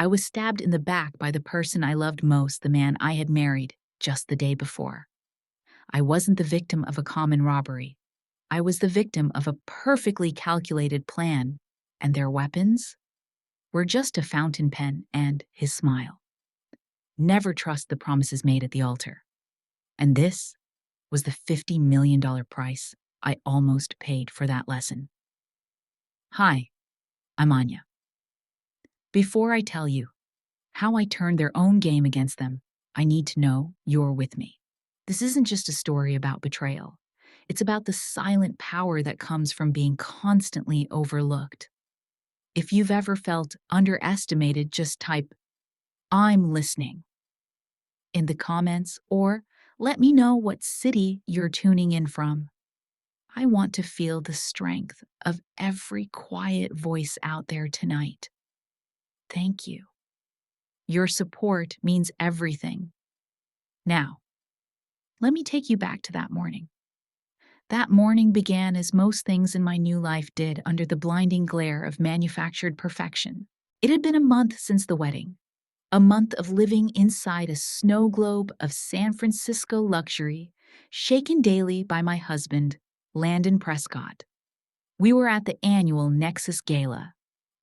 I was stabbed in the back by the person I loved most, the man I had married just the day before. I wasn't the victim of a common robbery. I was the victim of a perfectly calculated plan, and their weapons were just a fountain pen and his smile. Never trust the promises made at the altar. And this was the $50 million price I almost paid for that lesson. Hi, I'm Anya. Before I tell you how I turned their own game against them, I need to know you're with me. This isn't just a story about betrayal. It's about the silent power that comes from being constantly overlooked. If you've ever felt underestimated, just type, "I'm listening," in the comments, or let me know what city you're tuning in from. I want to feel the strength of every quiet voice out there tonight. Thank you. Your support means everything. Now, let me take you back to that morning. That morning began as most things in my new life did, under the blinding glare of manufactured perfection. It had been a month since the wedding, a month of living inside a snow globe of San Francisco luxury, shaken daily by my husband, Landon Prescott. We were at the annual Nexus Gala,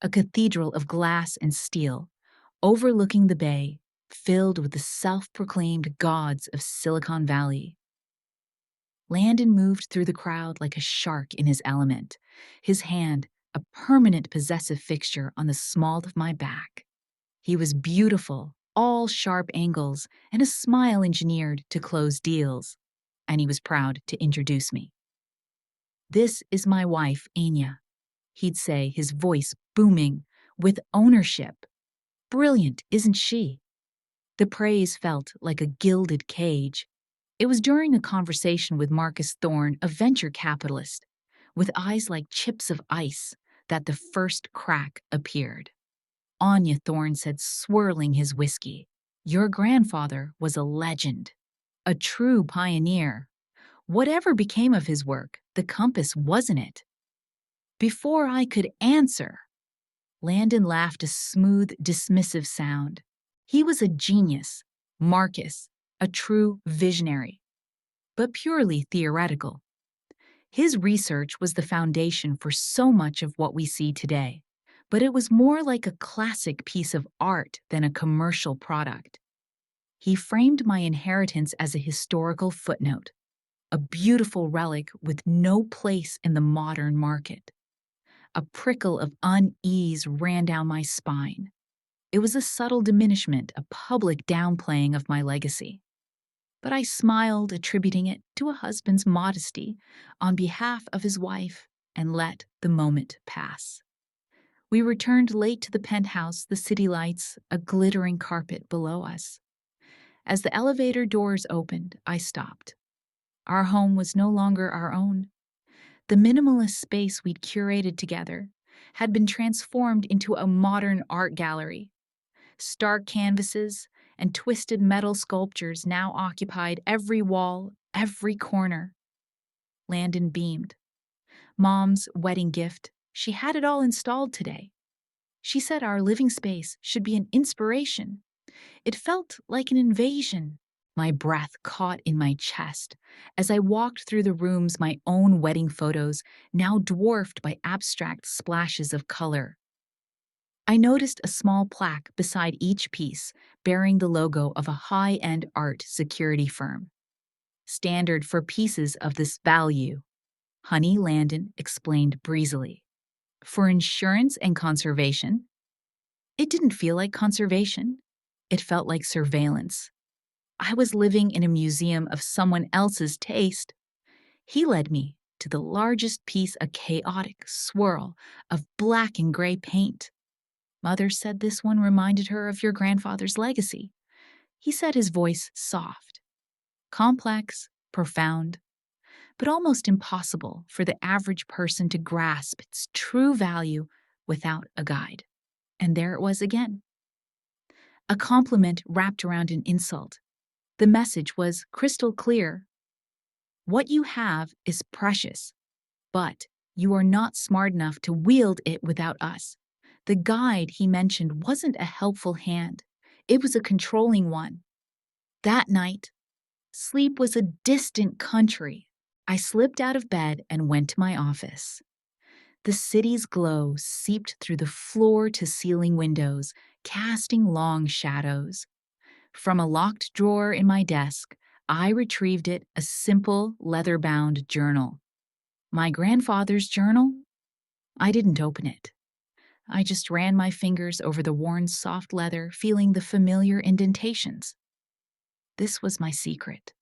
a cathedral of glass and steel, overlooking the bay, filled with the self-proclaimed gods of Silicon Valley. Landon moved through the crowd like a shark in his element, his hand a permanent possessive fixture on the small of my back. He was beautiful, all sharp angles, and a smile engineered to close deals, and he was proud to introduce me. "This is my wife, Anya," he'd say, his voice booming with ownership. "Brilliant, isn't she?" The praise felt like a gilded cage. It was during a conversation with Marcus Thorne, a venture capitalist, with eyes like chips of ice, that the first crack appeared. Anya, Thorne said, swirling his whiskey, "Your grandfather was a legend, a true pioneer. Whatever became of his work, the compass wasn't it." Before I could answer, Landon laughed a smooth, dismissive sound. He was a genius, Marcus, a true visionary, but purely theoretical. His research was the foundation for so much of what we see today, but it was more like a classic piece of art than a commercial product. He framed my inheritance as a historical footnote, a beautiful relic with no place in the modern market. A prickle of unease ran down my spine. It was a subtle diminishment, a public downplaying of my legacy. But I smiled, attributing it to a husband's modesty on behalf of his wife, and let the moment pass. We returned late to the penthouse, the city lights, a glittering carpet below us. As the elevator doors opened, I stopped. Our home was no longer our own. The minimalist space we'd curated together had been transformed into a modern art gallery. Stark canvases and twisted metal sculptures now occupied every wall, every corner. Landon beamed. Mom's wedding gift, she had it all installed today. She said our living space should be an inspiration. It felt like an invasion. My breath caught in my chest as I walked through the rooms, my own wedding photos now dwarfed by abstract splashes of color. I noticed a small plaque beside each piece bearing the logo of a high-end art security firm. "Standard for pieces of this value," Honey, Landon explained breezily. "For insurance and conservation." It didn't feel like conservation. It felt like surveillance. I was living in a museum of someone else's taste. He led me to the largest piece, a chaotic swirl of black and gray paint. "Mother said this one reminded her of your grandfather's legacy," he said, his voice soft. Complex, profound, but almost impossible for the average person to grasp its true value without a guide. And there it was again. A compliment wrapped around an insult. The message was crystal clear. What you have is precious, but you are not smart enough to wield it without us. The guide he mentioned wasn't a helpful hand, it was a controlling one. That night, sleep was a distant country. I slipped out of bed and went to my office. The city's glow seeped through the floor to ceiling windows, casting long shadows. From a locked drawer in my desk, I retrieved it, a simple, leather-bound journal. My grandfather's journal? I didn't open it. I just ran my fingers over the worn soft leather, feeling the familiar indentations. This was my secret.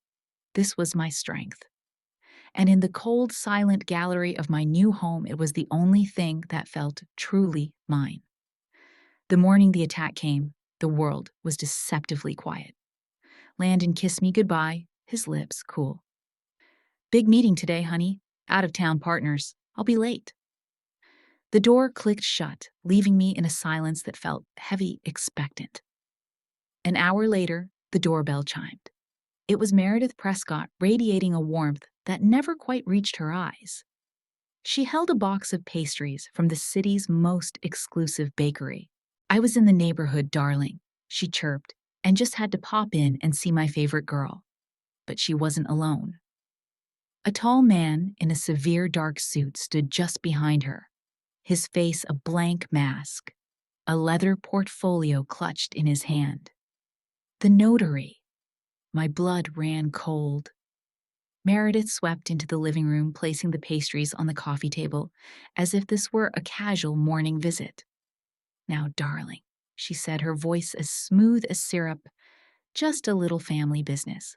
This was my strength. And in the cold, silent gallery of my new home, it was the only thing that felt truly mine. The morning the attack came, the world was deceptively quiet. Landon kissed me goodbye, his lips cool. "Big meeting today, honey. Out-of-town partners. I'll be late." The door clicked shut, leaving me in a silence that felt heavy, expectant. An hour later, the doorbell chimed. It was Meredith Prescott, radiating a warmth that never quite reached her eyes. She held a box of pastries from the city's most exclusive bakery. "I was in the neighborhood, darling," she chirped, "and just had to pop in and see my favorite girl." But she wasn't alone. A tall man in a severe dark suit stood just behind her, his face a blank mask, a leather portfolio clutched in his hand. The notary. My blood ran cold. Meredith swept into the living room, placing the pastries on the coffee table, as if this were a casual morning visit. "Now, darling," she said, her voice as smooth as syrup, "just a little family business.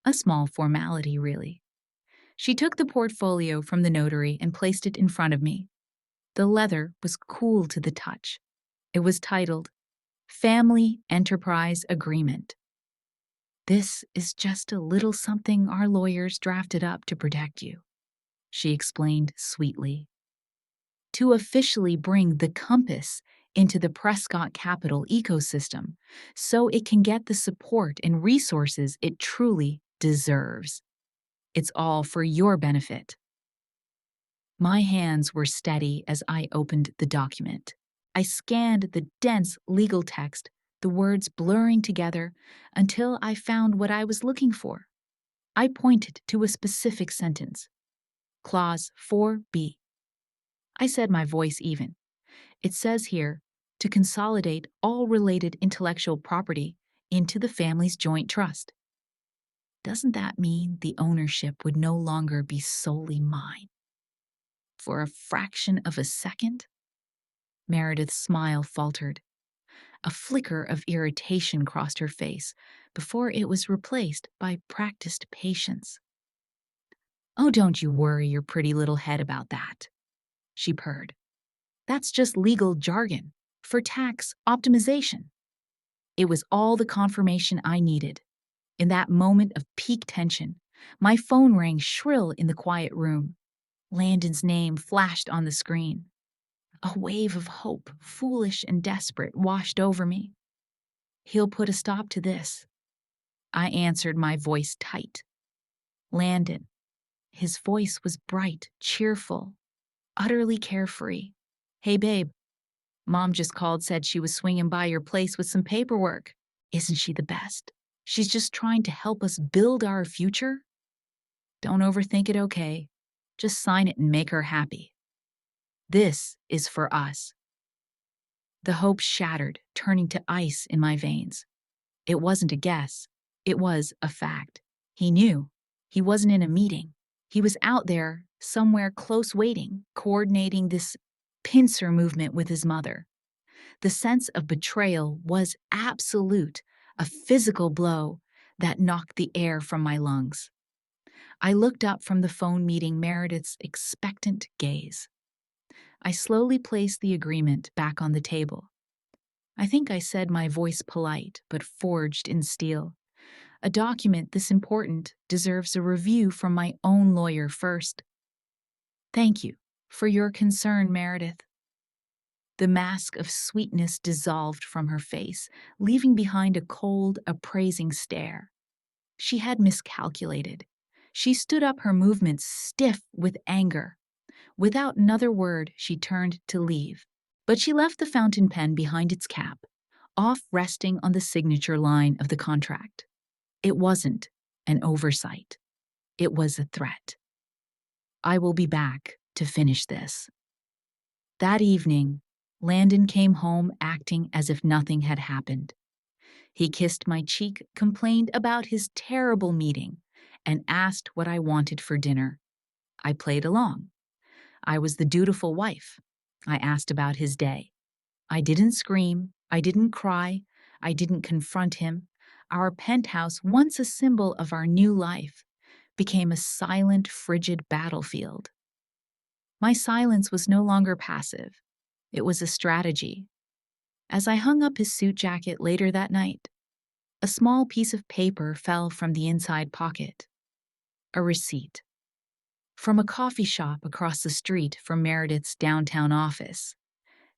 A small formality, really." She took the portfolio from the notary and placed it in front of me. The leather was cool to the touch. It was titled, "Family Enterprise Agreement." "This is just a little something our lawyers drafted up to protect you," she explained sweetly. "To officially bring the Compass into the Prescott Capital ecosystem so it can get the support and resources it truly deserves. It's all for your benefit." My hands were steady as I opened the document. I scanned the dense legal text, the words blurring together until I found what I was looking for. I pointed to a specific sentence. Clause 4B. I said, my voice even. "It says here, to consolidate all related intellectual property into the family's joint trust. Doesn't that mean the ownership would no longer be solely mine?" For a fraction of a second, Meredith's smile faltered. A flicker of irritation crossed her face before it was replaced by practiced patience. "Oh, don't you worry your pretty little head about that," she purred. "That's just legal jargon for tax optimization." It was all the confirmation I needed. In that moment of peak tension, my phone rang shrill in the quiet room. Landon's name flashed on the screen. A wave of hope, foolish and desperate, washed over me. "He'll put a stop to this." I answered, my voice tight. "Landon." His voice was bright, cheerful, utterly carefree. "Hey, babe. Mom just called, said she was swinging by your place with some paperwork. Isn't she the best? She's just trying to help us build our future. Don't overthink it, okay? Just sign it and make her happy. This is for us." The hope shattered, turning to ice in my veins. It wasn't a guess. It was a fact. He knew. He wasn't in a meeting. He was out there, somewhere close waiting, coordinating this pincer movement with his mother. The sense of betrayal was absolute, a physical blow that knocked the air from my lungs. I looked up from the phone, meeting Meredith's expectant gaze. I slowly placed the agreement back on the table. I think I said, my voice polite but forged in steel, "A document this important deserves a review from my own lawyer first. Thank you for your concern, Meredith." The mask of sweetness dissolved from her face, leaving behind a cold, appraising stare. She had miscalculated. She stood up, her movements stiff with anger. Without another word, she turned to leave. But she left the fountain pen behind its cap, off resting on the signature line of the contract. It wasn't an oversight. It was a threat. I will be back to finish this. That evening, Landon came home acting as if nothing had happened. He kissed my cheek, complained about his terrible meeting, and asked what I wanted for dinner. I played along. I was the dutiful wife. I asked about his day. I didn't scream. I didn't cry. I didn't confront him. Our penthouse, once a symbol of our new life, became a silent, frigid battlefield. My silence was no longer passive. It was a strategy. As I hung up his suit jacket later that night, a small piece of paper fell from the inside pocket. A receipt. From a coffee shop across the street from Meredith's downtown office.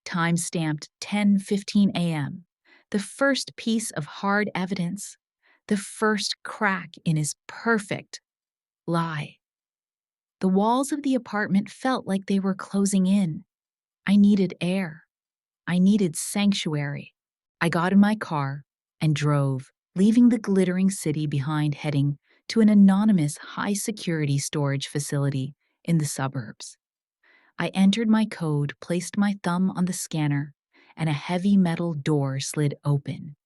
Time-stamped 10:15 a.m. The first piece of hard evidence. The first crack in his perfect lie. The walls of the apartment felt like they were closing in. I needed air. I needed sanctuary. I got in my car and drove, leaving the glittering city behind, heading to an anonymous high-security storage facility in the suburbs. I entered my code, placed my thumb on the scanner, and a heavy metal door slid open.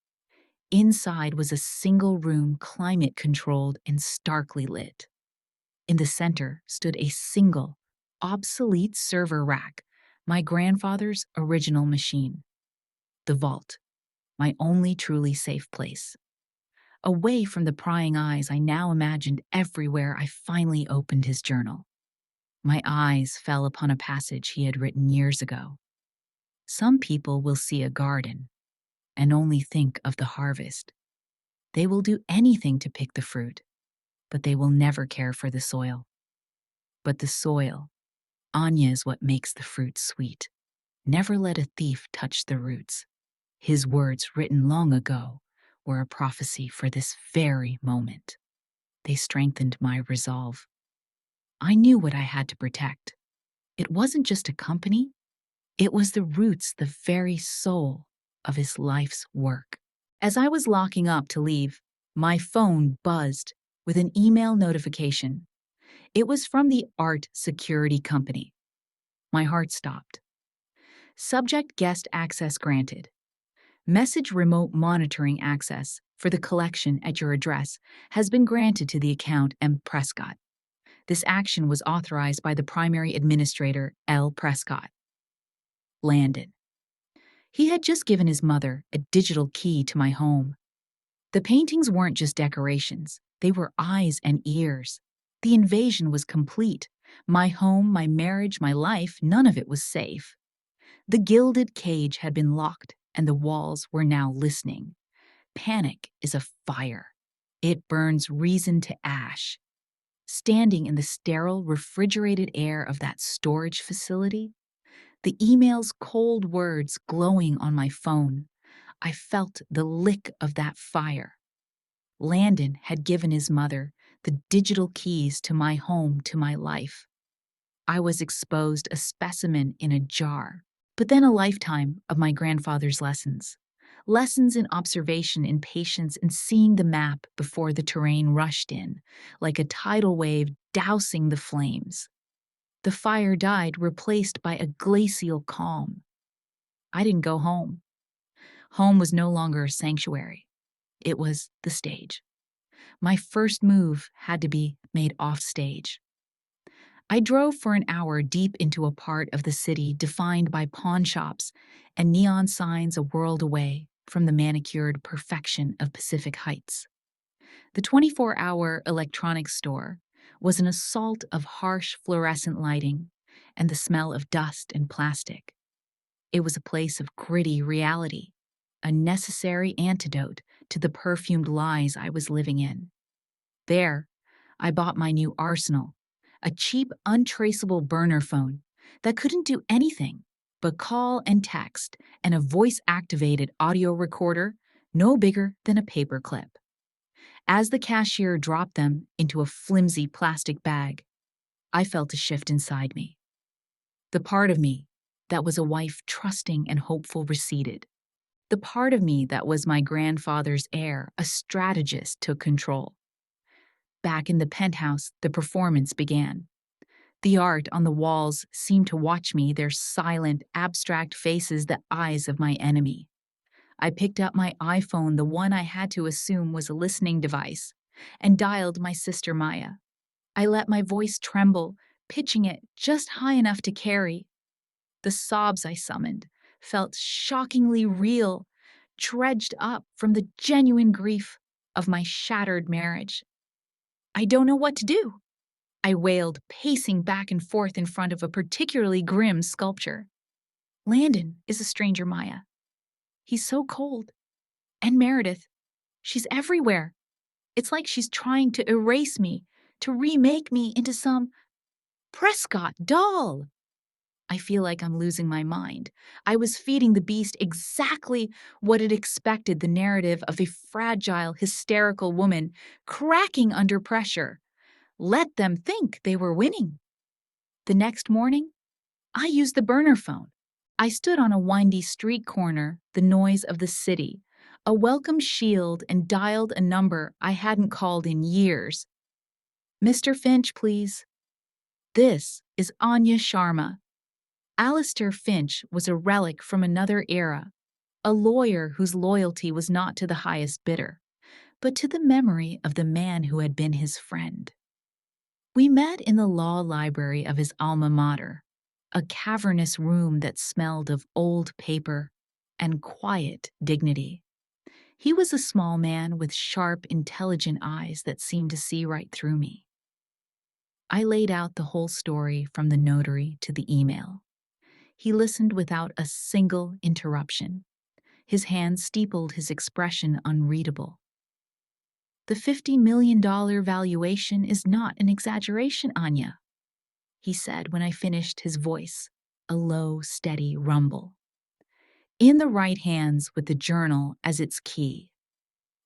Inside was a single room, climate-controlled and starkly lit. In the center stood a single, obsolete server rack, my grandfather's original machine. The vault, my only truly safe place. Away from the prying eyes I now imagined everywhere I finally opened his journal. My eyes fell upon a passage he had written years ago. Some people will see a garden and only think of the harvest. They will do anything to pick the fruit, but they will never care for the soil. But the soil, Anya, is what makes the fruit sweet. Never let a thief touch the roots. His words, written long ago, were a prophecy for this very moment. They strengthened my resolve. I knew what I had to protect. It wasn't just a company. It was the roots, the very soul of his life's work. As I was locking up to leave, my phone buzzed with an email notification. It was from the art security company. My heart stopped. Subject: guest access granted. Message: remote monitoring access for the collection at your address has been granted to the account M. Prescott. This action was authorized by the primary administrator, L. Prescott. Landon. He had just given his mother a digital key to my home. The paintings weren't just decorations, they were eyes and ears. The invasion was complete. My home, my marriage, my life, none of it was safe. The gilded cage had been locked, and the walls were now listening. Panic is a fire. It burns reason to ash. Standing in the sterile, refrigerated air of that storage facility, the email's cold words glowing on my phone, I felt the lick of that fire. Landon had given his mother the digital keys to my home, to my life. I was exposed, a specimen in a jar, but then a lifetime of my grandfather's lessons. Lessons in observation, in patience, in seeing the map before the terrain rushed in, like a tidal wave dousing the flames. The fire died, replaced by a glacial calm. I didn't go home. Home was no longer a sanctuary. It was the stage. My first move had to be made off stage. I drove for an hour deep into a part of the city defined by pawn shops and neon signs a world away from the manicured perfection of Pacific Heights. The 24-hour electronics store was an assault of harsh fluorescent lighting and the smell of dust and plastic. It was a place of gritty reality, a necessary antidote to the perfumed lies I was living in. There, I bought my new arsenal, a cheap, untraceable burner phone that couldn't do anything but call and text, and a voice-activated audio recorder no bigger than a paperclip. As the cashier dropped them into a flimsy plastic bag, I felt a shift inside me. The part of me that was a wife trusting and hopeful receded. The part of me that was my grandfather's heir, a strategist, took control. Back in the penthouse, the performance began. The art on the walls seemed to watch me, their silent, abstract faces the eyes of my enemy. I picked up my iPhone, the one I had to assume was a listening device, and dialed my sister Maya. I let my voice tremble, pitching it just high enough to carry. The sobs I summoned felt shockingly real, dredged up from the genuine grief of my shattered marriage. I don't know what to do, I wailed, pacing back and forth in front of a particularly grim sculpture. Landon is a stranger, Maya. He's so cold. And Meredith, she's everywhere. It's like she's trying to erase me, to remake me into some Prescott doll. I feel like I'm losing my mind. I was feeding the beast exactly what it expected, the narrative of a fragile, hysterical woman cracking under pressure. Let them think they were winning. The next morning, I used the burner phone. I stood on a windy street corner, the noise of the city, a welcome shield, and dialed a number I hadn't called in years. Mr. Finch, please. This is Anya Sharma. Alistair Finch was a relic from another era, a lawyer whose loyalty was not to the highest bidder, but to the memory of the man who had been his friend. We met in the law library of his alma mater, a cavernous room that smelled of old paper and quiet dignity. He was a small man with sharp, intelligent eyes that seemed to see right through me. I laid out the whole story from the notary to the email. He listened without a single interruption. His hand steepled, his expression unreadable. The $50 million valuation is not an exaggeration, Anya, he said when I finished, his voice a low, steady rumble. In the right hands with the journal as its key.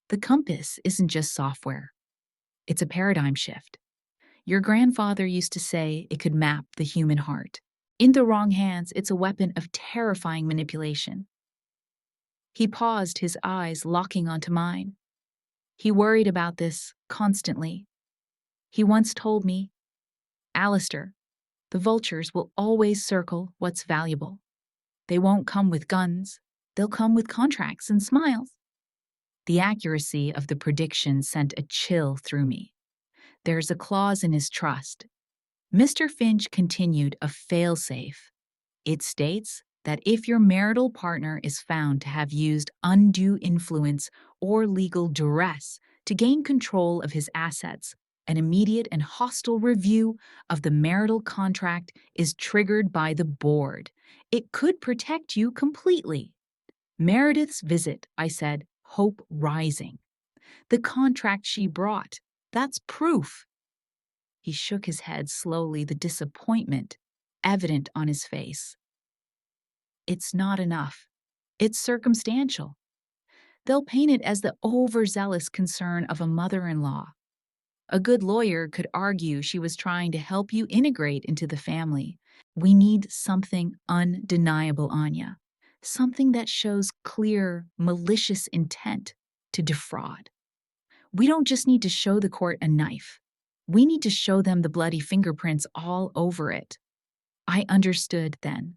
The compass isn't just software. It's a paradigm shift. Your grandfather used to say it could map the human heart. In the wrong hands, it's a weapon of terrifying manipulation. He paused, his eyes locking onto mine. He worried about this constantly. He once told me, Alistair, the vultures will always circle what's valuable. They won't come with guns. They'll come with contracts and smiles. The accuracy of the prediction sent a chill through me. There's a clause in his trust. Mr. Finch continued, a failsafe. It states that if your marital partner is found to have used undue influence or legal duress to gain control of his assets, an immediate and hostile review of the marital contract is triggered by the board. It could protect you completely. Meredith's visit, I said, hope rising. The contract she brought, that's proof. He shook his head slowly, the disappointment evident on his face. It's not enough. It's circumstantial. They'll paint it as the overzealous concern of a mother-in-law. A good lawyer could argue she was trying to help you integrate into the family. We need something undeniable, Anya. Something that shows clear, malicious intent to defraud. We don't just need to show the court a knife. We need to show them the bloody fingerprints all over it. I understood then.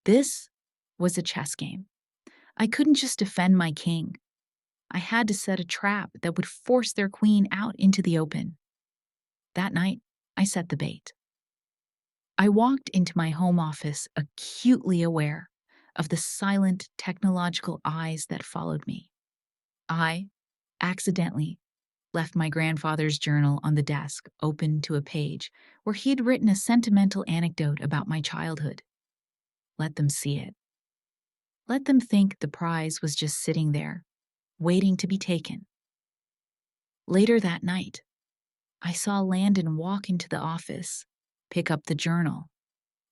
This was a chess game. I couldn't just defend my king. I had to set a trap that would force their queen out into the open. That night, I set the bait. I walked into my home office acutely aware of the silent technological eyes that followed me. I, accidentally, left my grandfather's journal on the desk, open to a page where he had written a sentimental anecdote about my childhood. Let them see it. Let them think the prize was just sitting there, waiting to be taken. Later that night, I saw Landon walk into the office, pick up the journal,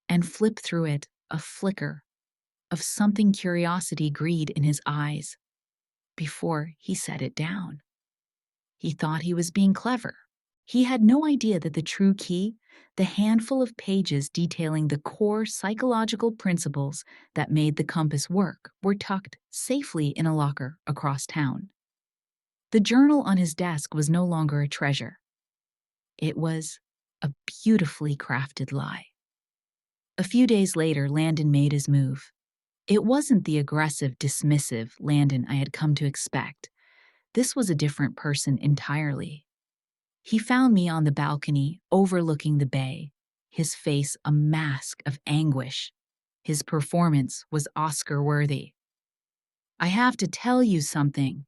and flip through it, a flicker of something curiosity, greed in his eyes, before he set it down. He thought he was being clever, He had no idea that the true key, the handful of pages detailing the core psychological principles that made the compass work, were tucked safely in a locker across town. The journal on his desk was no longer a treasure. It was a beautifully crafted lie. A few days later, Landon made his move. It wasn't the aggressive, dismissive Landon I had come to expect. This was a different person entirely. He found me on the balcony overlooking the bay, his face a mask of anguish. His performance was Oscar-worthy. "I have to tell you something."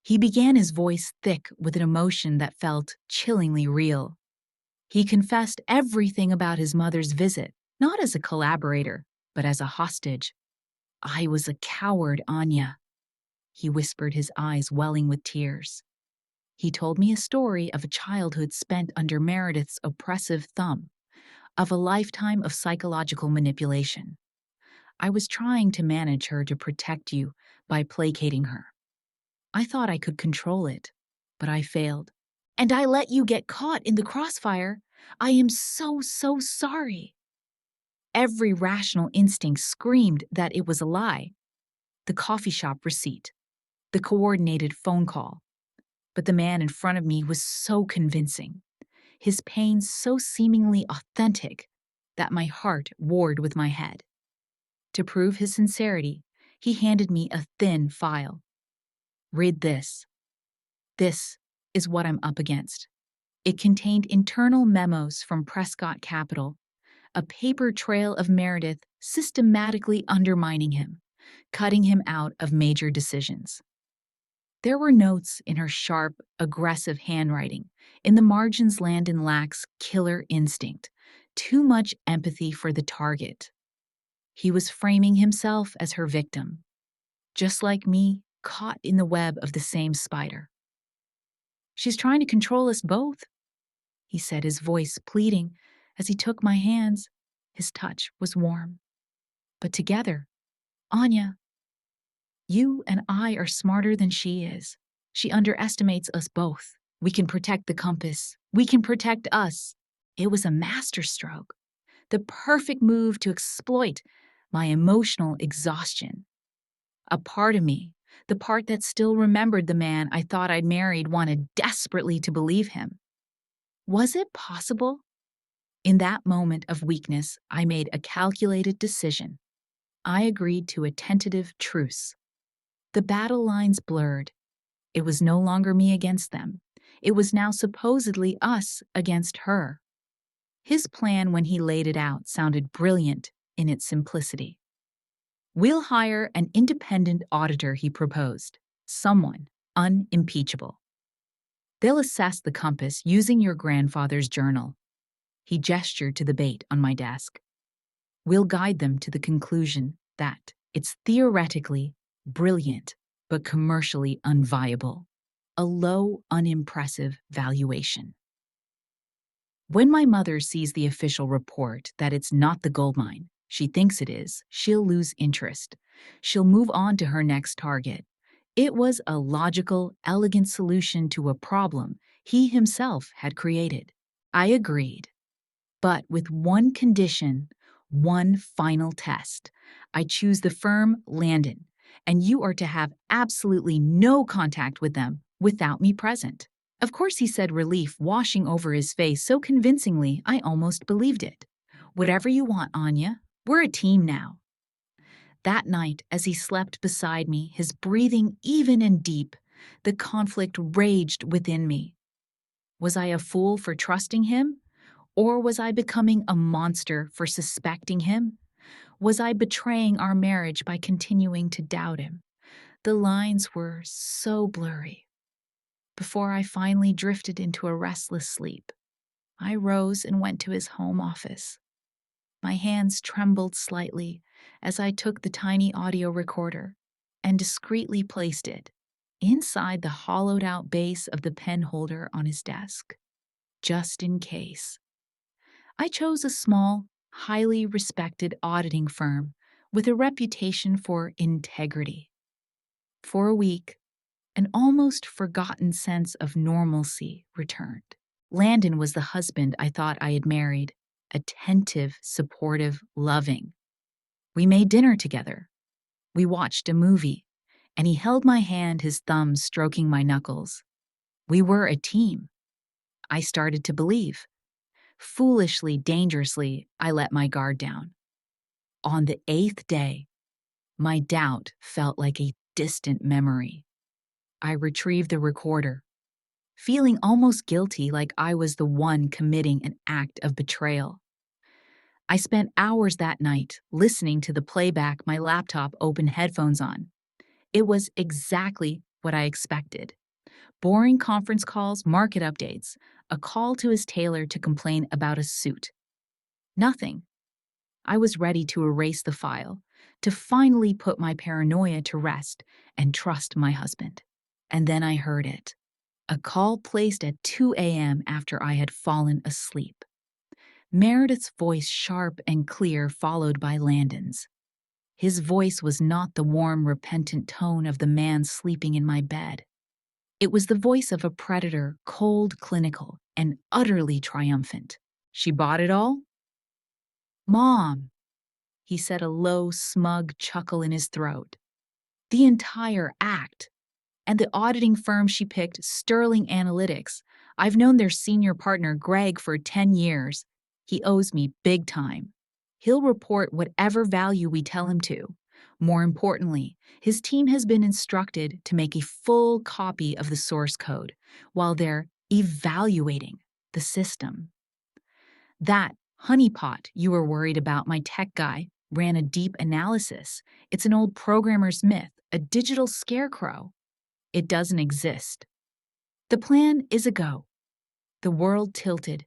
He began, his voice thick with an emotion that felt chillingly real. He confessed everything about his mother's visit, not as a collaborator, but as a hostage. "I was a coward, Anya," he whispered, his eyes welling with tears. He told me a story of a childhood spent under Meredith's oppressive thumb, of a lifetime of psychological manipulation. "I was trying to manage her, to protect you by placating her. I thought I could control it, but I failed. And I let you get caught in the crossfire. I am so, so sorry." Every rational instinct screamed that it was a lie. The coffee shop receipt, the coordinated phone call. But the man in front of me was so convincing, his pain so seemingly authentic, that my heart warred with my head. To prove his sincerity, he handed me a thin file. "Read this. This is what I'm up against." It contained internal memos from Prescott Capital, a paper trail of Meredith systematically undermining him, cutting him out of major decisions. There were notes in her sharp, aggressive handwriting. In the margins, Landon lacks killer instinct, too much empathy for the target. He was framing himself as her victim, just like me, caught in the web of the same spider. "She's trying to control us both," he said, his voice pleading as he took my hands. His touch was warm. "But together, Anya, you and I are smarter than she is. She underestimates us both. We can protect the compass. We can protect us." It was a masterstroke, the perfect move to exploit my emotional exhaustion. A part of me, the part that still remembered the man I thought I'd married, wanted desperately to believe him. Was it possible? In that moment of weakness, I made a calculated decision. I agreed to a tentative truce. The battle lines blurred. It was no longer me against them. It was now supposedly us against her. His plan, when he laid it out, sounded brilliant in its simplicity. "We'll hire an independent auditor," he proposed. "Someone unimpeachable. They'll assess the compass using your grandfather's journal." He gestured to the bait on my desk. "We'll guide them to the conclusion that it's theoretically brilliant, but commercially unviable. A low, unimpressive valuation. When my mother sees the official report that it's not the gold mine she thinks it is, she'll lose interest. She'll move on to her next target." It was a logical, elegant solution to a problem he himself had created. I agreed. But with one condition, one final test. "I choose the firm Landon, and you are to have absolutely no contact with them without me present." Of course, he said, relief washing over his face so convincingly I almost believed it. "Whatever you want, Anya. We're a team now." That night, as he slept beside me, his breathing even and deep, the conflict raged within me. Was I a fool for trusting him? Or was I becoming a monster for suspecting him? Was I betraying our marriage by continuing to doubt him? The lines were so blurry. Before I finally drifted into a restless sleep, I rose and went to his home office. My hands trembled slightly as I took the tiny audio recorder and discreetly placed it inside the hollowed-out base of the pen holder on his desk, just in case. I chose a small, highly respected auditing firm with a reputation for integrity. For a week, an almost forgotten sense of normalcy returned. Landon was the husband I thought I had married, attentive, supportive, loving. We made dinner together. We watched a movie, and he held my hand, his thumbs stroking my knuckles. We were a team. I started to believe. Foolishly, dangerously, I let my guard down. On the 8th day, my doubt felt like a distant memory. I retrieved the recorder, feeling almost guilty, like I was the one committing an act of betrayal. I spent hours that night listening to the playback, my laptop open, headphones on. It was exactly what I expected. Boring conference calls, market updates, a call to his tailor to complain about a suit. Nothing. I was ready to erase the file, to finally put my paranoia to rest and trust my husband. And then I heard it. A call placed at 2 a.m. after I had fallen asleep. Meredith's voice, sharp and clear, followed by Landon's. His voice was not the warm, repentant tone of the man sleeping in my bed. It was the voice of a predator, cold, clinical, and utterly triumphant. She bought it all? Mom, he said, a low, smug chuckle in his throat. The entire act. And the auditing firm she picked, Sterling Analytics. I've known their senior partner, Greg, for 10 years. He owes me big time. He'll report whatever value we tell him to. More importantly, his team has been instructed to make a full copy of the source code while they're evaluating the system. That honeypot you were worried about, my tech guy, ran a deep analysis. It's an old programmer's myth, a digital scarecrow. It doesn't exist. The plan is a go. The world tilted.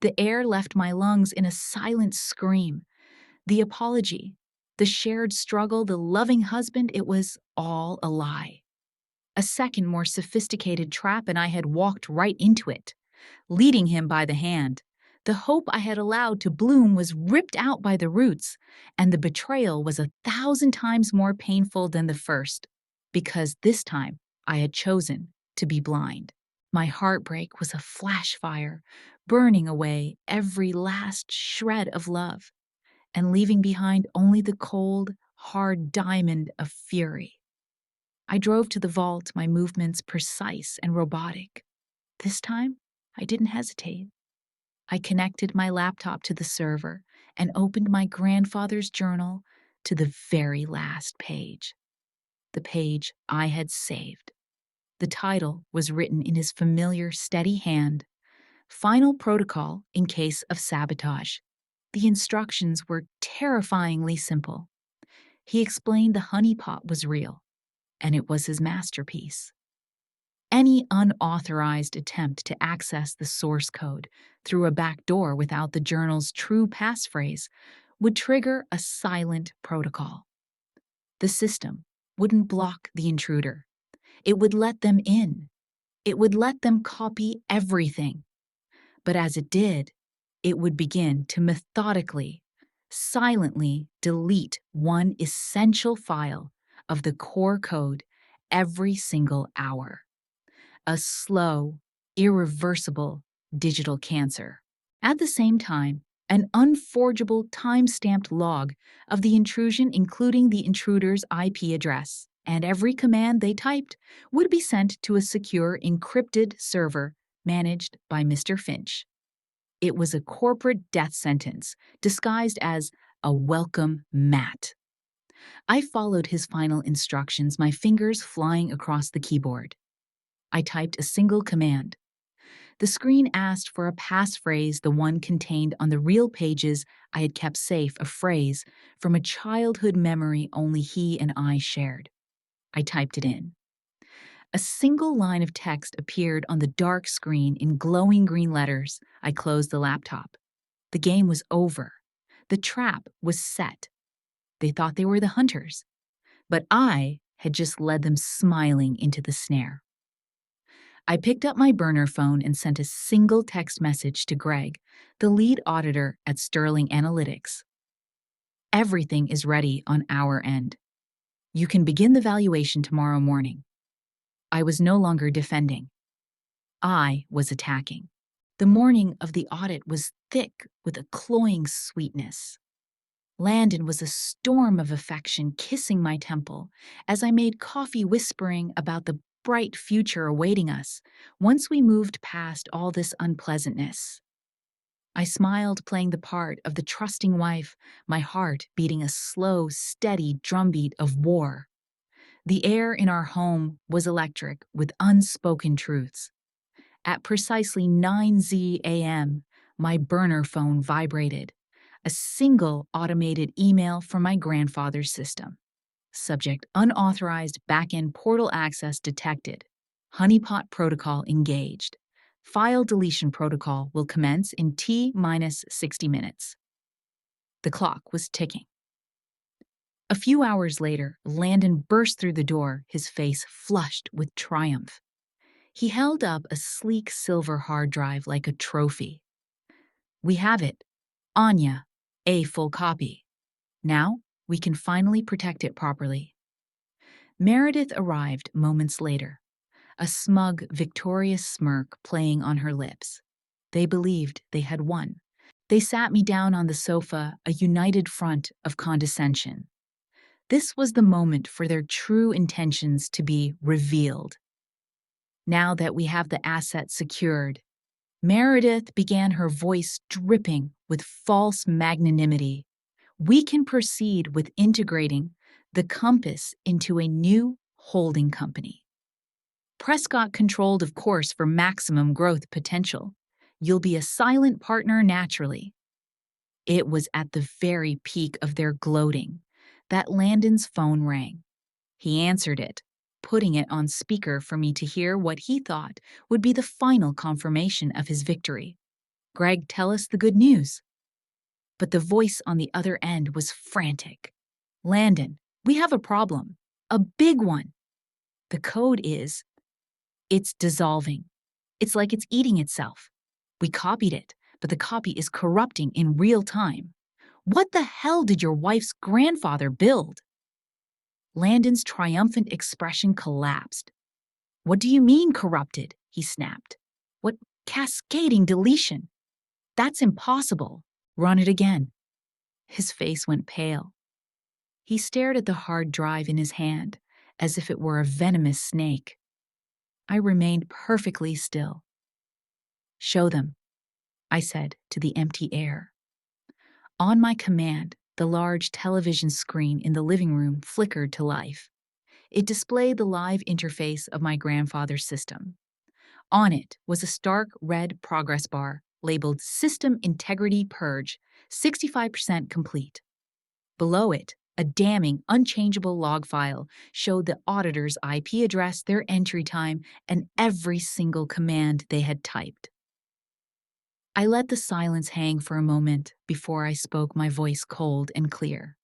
The air left my lungs in a silent scream. The apology, the shared struggle, the loving husband, it was all a lie. A second, more sophisticated trap, and I had walked right into it, leading him by the hand. The hope I had allowed to bloom was ripped out by the roots, and the betrayal was 1,000 times more painful than the first, because this time I had chosen to be blind. My heartbreak was a flash fire, burning away every last shred of love, and leaving behind only the cold, hard diamond of fury. I drove to the vault, my movements precise and robotic. This time, I didn't hesitate. I connected my laptop to the server and opened my grandfather's journal to the very last page. The page I had saved. The title was written in his familiar, steady hand. Final protocol in case of sabotage. The instructions were terrifyingly simple. He explained the honeypot was real, and it was his masterpiece. Any unauthorized attempt to access the source code through a back door without the journal's true passphrase would trigger a silent protocol. The system wouldn't block the intruder. It would let them in. It would let them copy everything. But as it did, it would begin to methodically, silently delete one essential file of the core code every single hour. A slow, irreversible digital cancer. At the same time, an unforgeable time-stamped log of the intrusion, including the intruder's IP address, and every command they typed would be sent to a secure, encrypted server managed by Mr. Finch. It was a corporate death sentence disguised as a welcome mat. I followed his final instructions, my fingers flying across the keyboard. I typed a single command. The screen asked for a passphrase, the one contained on the real pages I had kept safe, a phrase from a childhood memory only he and I shared. I typed it in. A single line of text appeared on the dark screen in glowing green letters. I closed the laptop. The game was over. The trap was set. They thought they were the hunters, but I had just led them smiling into the snare. I picked up my burner phone and sent a single text message to Greg, the lead auditor at Sterling Analytics. Everything is ready on our end. You can begin the valuation tomorrow morning. I was no longer defending. I was attacking. The morning of the audit was thick with a cloying sweetness. Landon was a storm of affection kissing my temple as I made coffee whispering about the bright future awaiting us once we moved past all this unpleasantness. I smiled, playing the part of the trusting wife, my heart beating a slow, steady drumbeat of war. The air in our home was electric with unspoken truths. At precisely 9 a.m., my burner phone vibrated. A single automated email from my grandfather's system. Subject: unauthorized backend portal access detected. Honeypot protocol engaged. File deletion protocol will commence in T-minus 60 minutes. The clock was ticking. A few hours later, Landon burst through the door, his face flushed with triumph. He held up a sleek silver hard drive like a trophy. "We have it. Anya, a full copy. Now we can finally protect it properly." Meredith arrived moments later, a smug, victorious smirk playing on her lips. They believed they had won. They sat me down on the sofa, a united front of condescension. This was the moment for their true intentions to be revealed. "Now that we have the asset secured," Meredith began, her voice dripping with false magnanimity, "we can proceed with integrating the Compass into a new holding company. Prescott controlled, of course, for maximum growth potential. You'll be a silent partner naturally." It was at the very peak of their gloating that Landon's phone rang. He answered it, putting it on speaker for me to hear what he thought would be the final confirmation of his victory. "Greg, tell us the good news." But the voice on the other end was frantic. "Landon, we have a problem. A big one. The code is, it's dissolving. It's like it's eating itself. We copied it, but the copy is corrupting in real time. What the hell did your wife's grandfather build?" Landon's triumphant expression collapsed. "What do you mean corrupted?" he snapped. "What cascading deletion? That's impossible. Run it again." His face went pale. He stared at the hard drive in his hand as if it were a venomous snake. I remained perfectly still. "Show them," I said to the empty air. On my command, the large television screen in the living room flickered to life. It displayed the live interface of my grandfather's system. On it was a stark red progress bar labeled System Integrity Purge, 65% complete. Below it, a damning, unchangeable log file showed the auditor's IP address, their entry time, and every single command they had typed. I let the silence hang for a moment before I spoke, my voice cold and clear.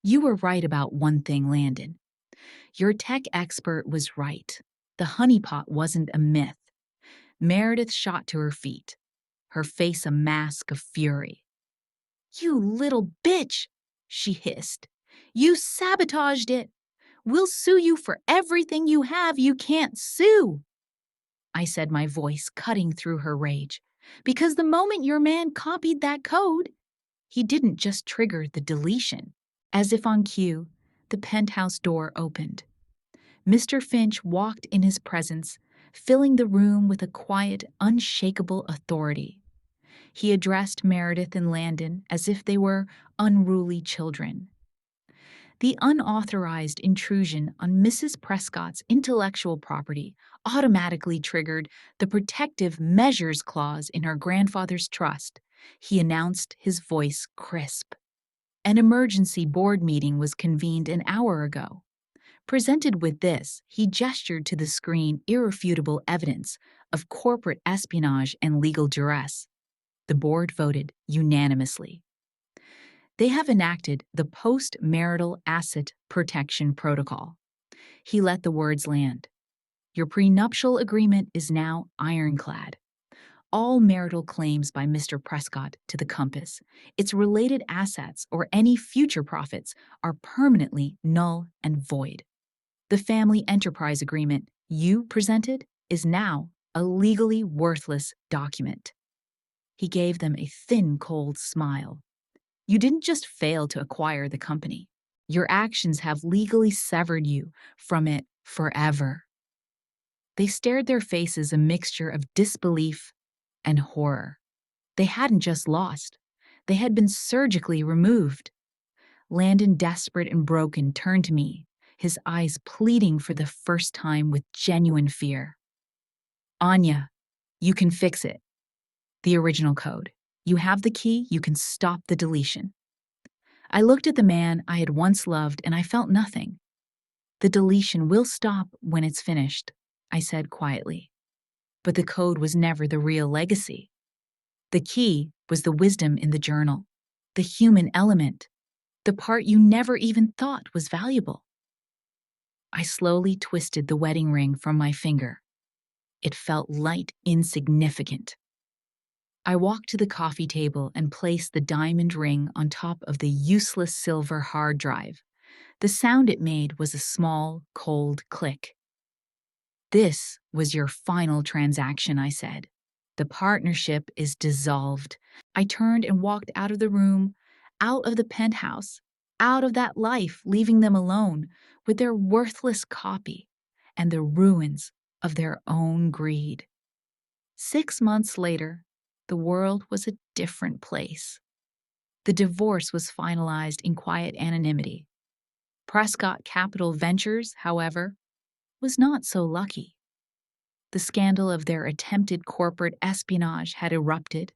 "You were right about one thing, Landon. Your tech expert was right. The honeypot wasn't a myth." Meredith shot to her feet, her face a mask of fury. "You little bitch!" she hissed. "You sabotaged it! We'll sue you for everything you have you can't sue!" I said, my voice cutting through her rage. "Because the moment your man copied that code, he didn't just trigger the deletion." As if on cue, the penthouse door opened. Mr. Finch walked in his presence, filling the room with a quiet, unshakable authority. He addressed Meredith and Landon as if they were unruly children. "The unauthorized intrusion on Mrs. Prescott's intellectual property automatically triggered the protective measures clause in her grandfather's trust," he announced, his voice crisp. "An emergency board meeting was convened an hour ago. Presented with this," he gestured to the screen, "irrefutable evidence of corporate espionage and legal duress." The board voted unanimously. "They have enacted the Post-Marital Asset Protection Protocol." He let the words land. "Your prenuptial agreement is now ironclad. All marital claims by Mr. Prescott to the Compass, its related assets, or any future profits are permanently null and void. The family enterprise agreement you presented is now a legally worthless document. He gave them a thin, cold smile. You didn't just fail to acquire the company. Your actions have legally severed you from it forever. They stared, their faces a mixture of disbelief and horror. They hadn't just lost, they had been surgically removed. Landon, desperate and broken, turned to me, his eyes pleading for the first time with genuine fear. Anya, you can fix it. The original code. You have the key, you can stop the deletion. I looked at the man I had once loved and I felt nothing. The deletion will stop when it's finished, I said quietly. But the code was never the real legacy. The key was the wisdom in the journal, the human element, the part you never even thought was valuable. I slowly twisted the wedding ring from my finger. It felt light, insignificant. I walked to the coffee table and placed the diamond ring on top of the useless silver hard drive. The sound it made was a small, cold click. This was your final transaction, I said. The partnership is dissolved. I turned and walked out of the room, out of the penthouse, out of that life, leaving them alone with their worthless copy and the ruins of their own greed. 6 months later, the world was a different place. The divorce was finalized in quiet anonymity. Prescott Capital Ventures, however, was not so lucky. The scandal of their attempted corporate espionage had erupted,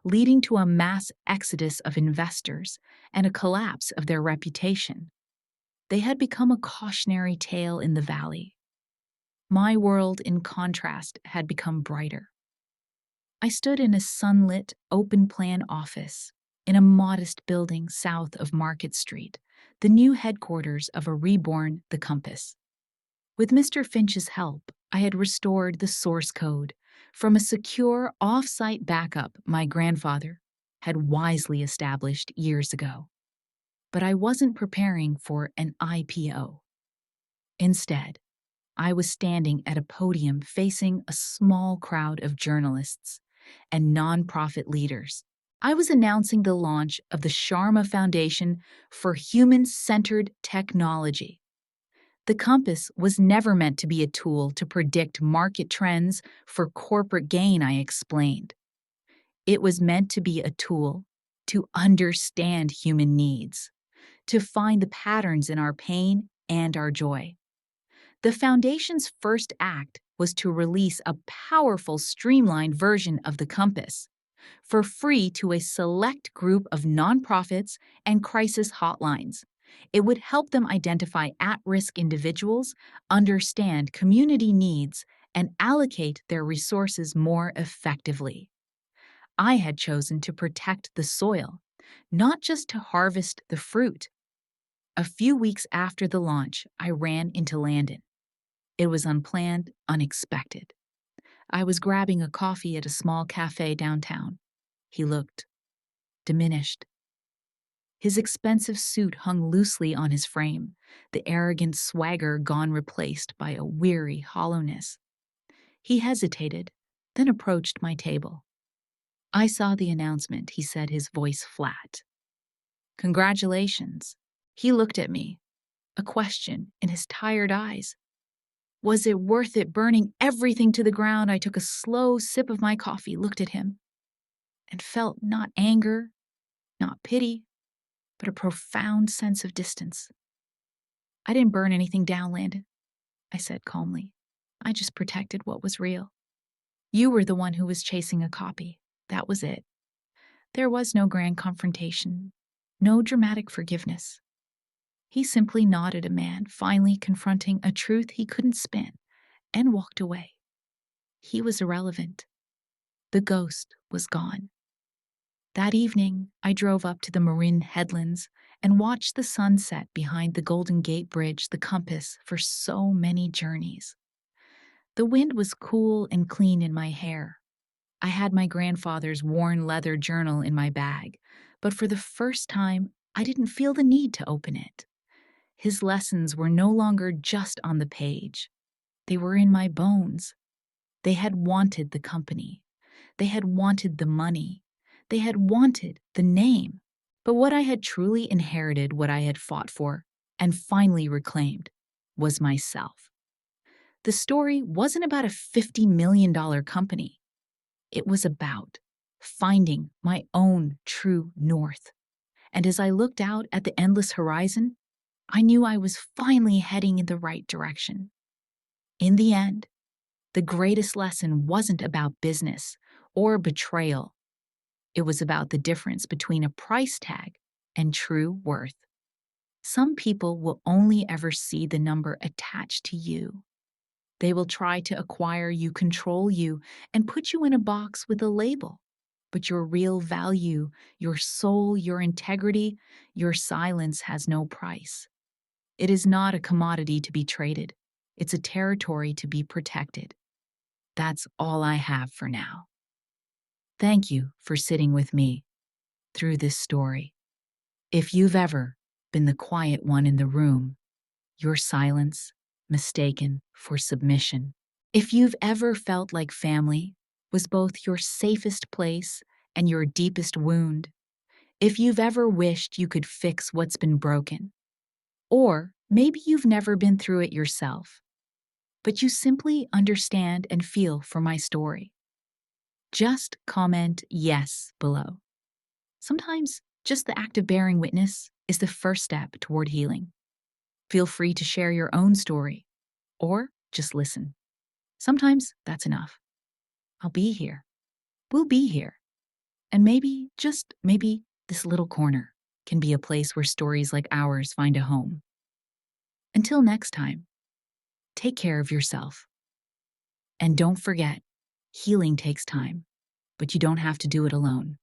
leading to a mass exodus of investors and a collapse of their reputation. They had become a cautionary tale in the valley. My world, in contrast, had become brighter. I stood in a sunlit, open-plan office in a modest building south of Market Street, the new headquarters of a reborn The Compass. With Mr. Finch's help, I had restored the source code from a secure off-site backup my grandfather had wisely established years ago. But I wasn't preparing for an IPO. Instead, I was standing at a podium facing a small crowd of journalists and nonprofit leaders. I was announcing the launch of the Sharma Foundation for Human-Centered Technology. The compass was never meant to be a tool to predict market trends for corporate gain, I explained. It was meant to be a tool to understand human needs, to find the patterns in our pain and our joy. The Foundation's first act was to release a powerful, streamlined version of the compass for free to a select group of nonprofits and crisis hotlines. It would help them identify at-risk individuals, understand community needs, and allocate their resources more effectively. I had chosen to protect the soil, not just to harvest the fruit. A few weeks after the launch, I ran into Landon. It was unplanned, unexpected. I was grabbing a coffee at a small cafe downtown. He looked diminished. His expensive suit hung loosely on his frame, the arrogant swagger gone, replaced by a weary hollowness. He hesitated, then approached my table. I saw the announcement, he said, his voice flat. Congratulations. He looked at me, a question in his tired eyes. Was it worth it, burning everything to the ground? I took a slow sip of my coffee, looked at him, and felt not anger, not pity, but a profound sense of distance. I didn't burn anything down, Landon, I said calmly. I just protected what was real. You were the one who was chasing a copy. That was it. There was no grand confrontation, no dramatic forgiveness. He simply nodded, a man finally confronting a truth he couldn't spin, and walked away. He was irrelevant. The ghost was gone. That evening, I drove up to the Marin Headlands and watched the sunset behind the Golden Gate Bridge, the compass for so many journeys. The wind was cool and clean in my hair. I had my grandfather's worn leather journal in my bag, but for the first time, I didn't feel the need to open it. His lessons were no longer just on the page. They were in my bones. They had wanted the company. They had wanted the money. They had wanted the name. But what I had truly inherited, what I had fought for, and finally reclaimed, was myself. The story wasn't about a $50 million company. It was about finding my own true north. And as I looked out at the endless horizon, I knew I was finally heading in the right direction. In the end, the greatest lesson wasn't about business or betrayal. It was about the difference between a price tag and true worth. Some people will only ever see the number attached to you. They will try to acquire you, control you, and put you in a box with a label. But your real value, your soul, your integrity, your silence has no price. It is not a commodity to be traded. It's a territory to be protected. That's all I have for now. Thank you for sitting with me through this story. If you've ever been the quiet one in the room, your silence mistaken for submission. If you've ever felt like family was both your safest place and your deepest wound, if you've ever wished you could fix what's been broken, or maybe you've never been through it yourself, but you simply understand and feel for my story, just comment yes below. Sometimes just the act of bearing witness is the first step toward healing. Feel free to share your own story, or just listen. Sometimes that's enough. I'll be here. We'll be here. And maybe, just maybe, this little corner can be a place where stories like ours find a home. Until next time, take care of yourself. And don't forget, healing takes time, but you don't have to do it alone.